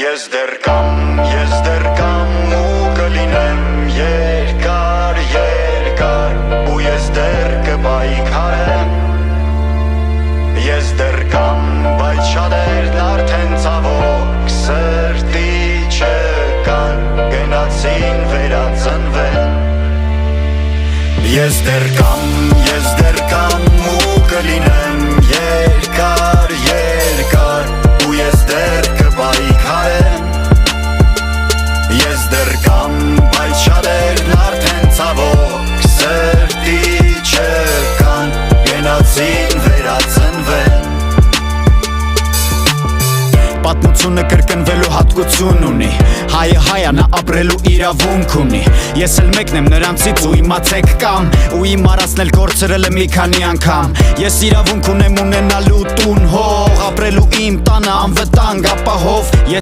Ես դեռ կամ ու կլինեմ երկար, ու ես դեռ կպայքարեմ Ես դեռ կամ, բայց շատերն արդեն ցավոք սրտի չկան Գնացին վերածնվեն Ես դեռ կամ ու կլինեմ երկար, ու ես դեռ կպայքարեմ Ես դեռ կամ, բայց շատերն արդեն ցավոք սրտի չկան Գնացին վերածնվեն Պատմությունը կրկնվելու հատկություն ունի Հայը հայա նա ապրելու իրավունք ունի Ես էլ մեկն եմ նրանցից ու իմացեք կամ Ու իմ արածնել կորցրել եմ մի քանի անգամ Ես իրավունք ունեմ ունենալու տուն հող Ապրելու իմ տանը անվտանգ ապահով